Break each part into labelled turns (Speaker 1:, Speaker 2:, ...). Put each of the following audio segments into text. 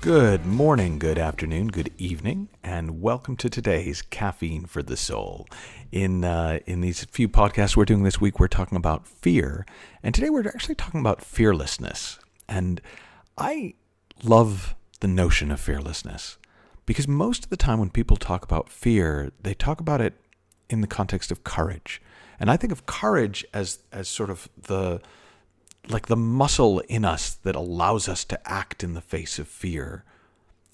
Speaker 1: Good morning, good afternoon, good evening, and welcome to today's Caffeine for the Soul. In these few podcasts we're doing this week, we're talking about fear, and today we're actually talking about fearlessness. And I love the notion of fearlessness because most of the time when people talk about fear, they talk about it in the context of courage. And I think of courage as sort of the muscle in us that allows us to act in the face of fear,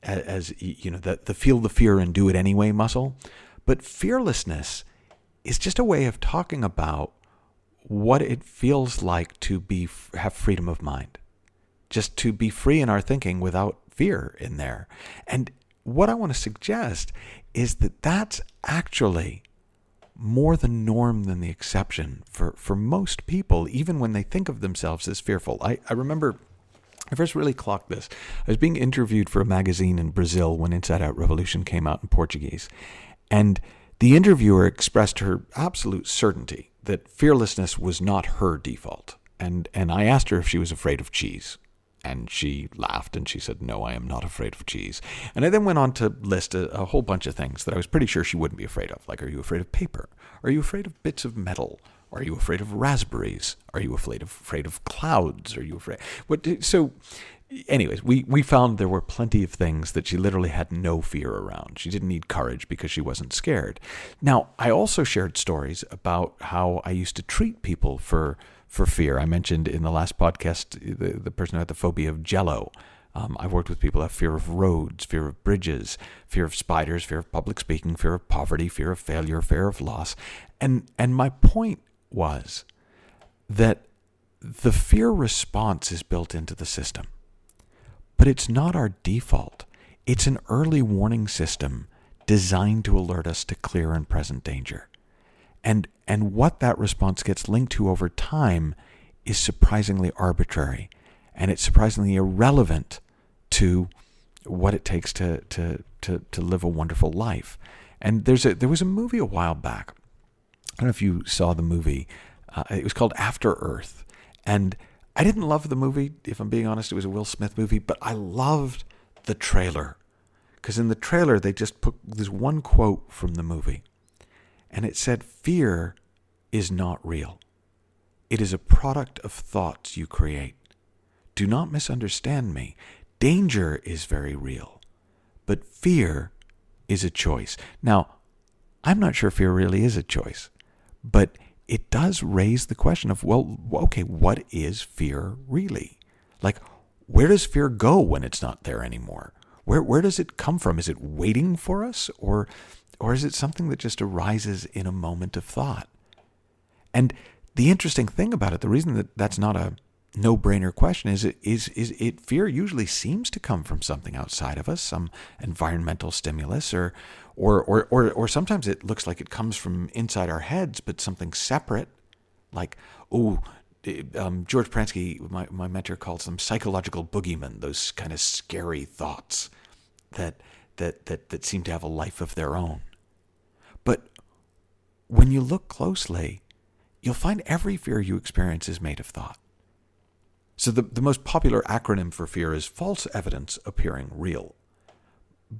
Speaker 1: as you know, the feel the fear and do it anyway muscle. But fearlessness is just a way of talking about what it feels like to have freedom of mind, just to be free in our thinking without fear in there. And what I want to suggest is that that's actually more the norm than the exception for most people, even when they think of themselves as fearful. I remember I first really clocked this. I was being interviewed for a magazine in Brazil when Inside Out Revolution came out in Portuguese. And the interviewer expressed her absolute certainty that fearlessness was not her default. And I asked her if she was afraid of cheese. And she laughed and she said, "No, I am not afraid of cheese." And I then went on to list a whole bunch of things that I was pretty sure she wouldn't be afraid of. Like, are you afraid of paper? Are you afraid of bits of metal? Are you afraid of raspberries? Are you afraid of clouds? Are you afraid? So anyways, we found there were plenty of things that she literally had no fear around. She didn't need courage because she wasn't scared. Now, I also shared stories about how I used to treat people for fear. I mentioned in the last podcast the person who had the phobia of Jell-O. I've worked with people who have fear of roads, fear of bridges, fear of spiders, fear of public speaking, fear of poverty, fear of failure, fear of loss. And my point was that the fear response is built into the system. But it's not our default. It's an early warning system designed to alert us to clear and present danger. And what that response gets linked to over time is surprisingly arbitrary, and it's surprisingly irrelevant to what it takes to live a wonderful life. And there was a movie a while back. I don't know if you saw the movie. It was called After Earth, and I didn't love the movie. If I'm being honest, it was a Will Smith movie, but I loved the trailer because in the trailer they just put this one quote from the movie. And it said, "Fear is not real. It is a product of thoughts you create. Do not misunderstand me. Danger is very real, but fear is a choice." Now, I'm not sure fear really is a choice, but it does raise the question of, well, okay, what is fear really? Like, where does fear go when it's not there anymore? Where does it come from? Is it waiting for us, or is it something that just arises in a moment of thought? And the interesting thing about it, the reason that that's not a no-brainer question is fear usually seems to come from something outside of us, some environmental stimulus, or sometimes it looks like it comes from inside our heads, but something separate, like, George Pransky, my mentor, calls them psychological boogeymen, those kind of scary thoughts that seem to have a life of their own. But when you look closely, you'll find every fear you experience is made of thought. So the most popular acronym for fear is false evidence appearing real.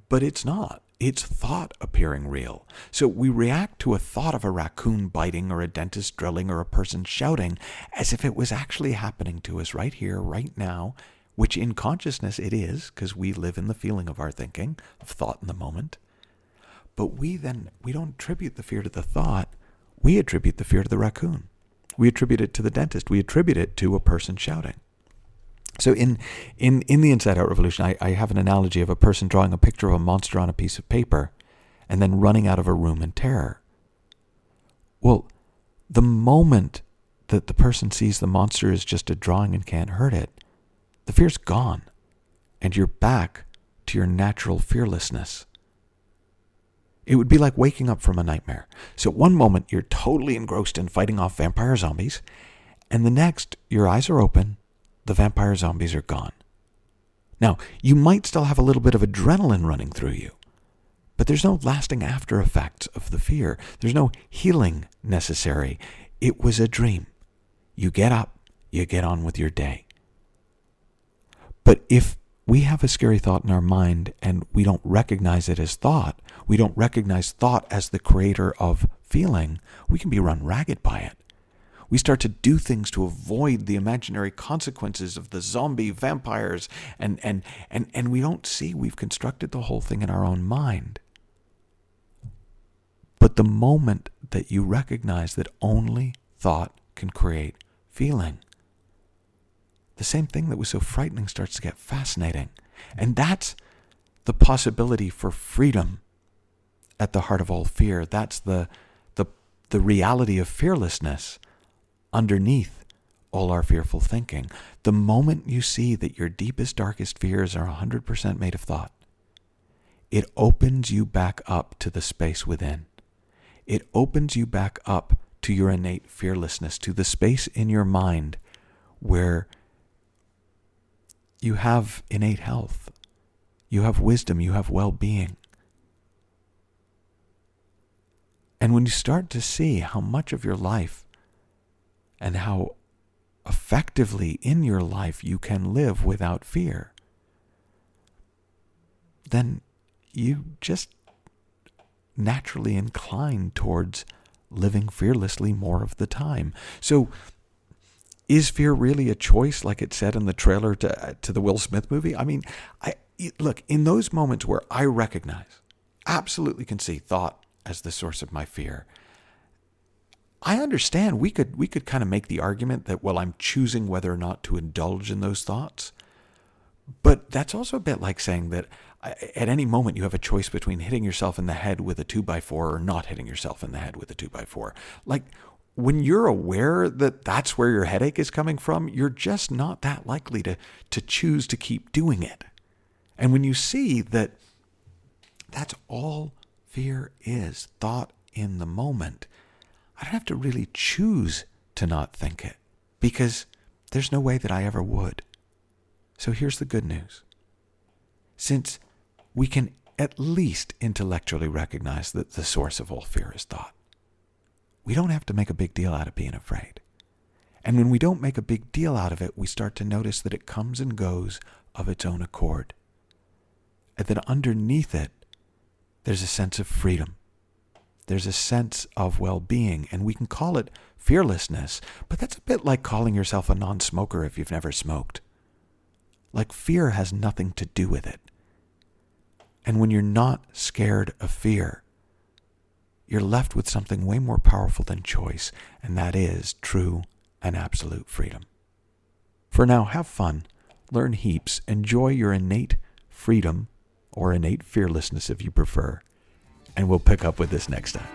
Speaker 1: But it's not. It's thought appearing real. So we react to a thought of a raccoon biting or a dentist drilling or a person shouting as if it was actually happening to us right here, right now, which in consciousness it is, because we live in the feeling of our thinking, of thought in the moment. But we don't attribute the fear to the thought. We attribute the fear to the raccoon. We attribute it to the dentist. We attribute it to a person shouting. So in the Inside Out Revolution, I have an analogy of a person drawing a picture of a monster on a piece of paper and then running out of a room in terror. Well, the moment that the person sees the monster is just a drawing and can't hurt it, the fear's gone, and you're back to your natural fearlessness. It would be like waking up from a nightmare. So at one moment, you're totally engrossed in fighting off vampire zombies, and the next, your eyes are open, the vampire zombies are gone. Now, you might still have a little bit of adrenaline running through you, But there's no lasting after effects of the fear. There's no healing necessary. It was a dream. You get up, you get on with your day. But if we have a scary thought in our mind and we don't recognize it as thought, we don't recognize thought as the creator of feeling, we can be run ragged by it. We start to do things to avoid the imaginary consequences of the zombie vampires, and we don't see we've constructed the whole thing in our own mind. But the moment that you recognize that only thought can create feeling, the same thing that was so frightening starts to get fascinating. And that's the possibility for freedom at the heart of all fear. That's the reality of fearlessness underneath all our fearful thinking. The moment you see that your deepest, darkest fears are 100% made of thought, it opens you back up to the space within. It opens you back up to your innate fearlessness, to the space in your mind where you have innate health, you have wisdom, you have well-being. And when you start to see how much of your life and how effectively in your life you can live without fear, then you just naturally incline towards living fearlessly more of the time. So is fear really a choice, like it said in the trailer to the Will Smith movie? I mean, look, in those moments where I recognize, absolutely can see thought as the source of my fear, I understand we could kind of make the argument that, well, I'm choosing whether or not to indulge in those thoughts. But that's also a bit like saying that at any moment you have a choice between hitting yourself in the head with a 2x4 or not hitting yourself in the head with a 2x4. Like, when you're aware that that's where your headache is coming from, you're just not that likely to choose to keep doing it. And when you see that that's all fear is, thought in the moment, I don't have to really choose to not think it, because there's no way that I ever would. So here's the good news. Since we can at least intellectually recognize that the source of all fear is thought, we don't have to make a big deal out of being afraid. And when we don't make a big deal out of it, we start to notice that it comes and goes of its own accord. And that underneath it, there's a sense of freedom. There's a sense of well-being, and we can call it fearlessness, but that's a bit like calling yourself a non-smoker if you've never smoked. Like, fear has nothing to do with it. And when you're not scared of fear, you're left with something way more powerful than choice, and that is true and absolute freedom. For now, have fun, learn heaps, enjoy your innate freedom, or innate fearlessness if you prefer, and we'll pick up with this next time.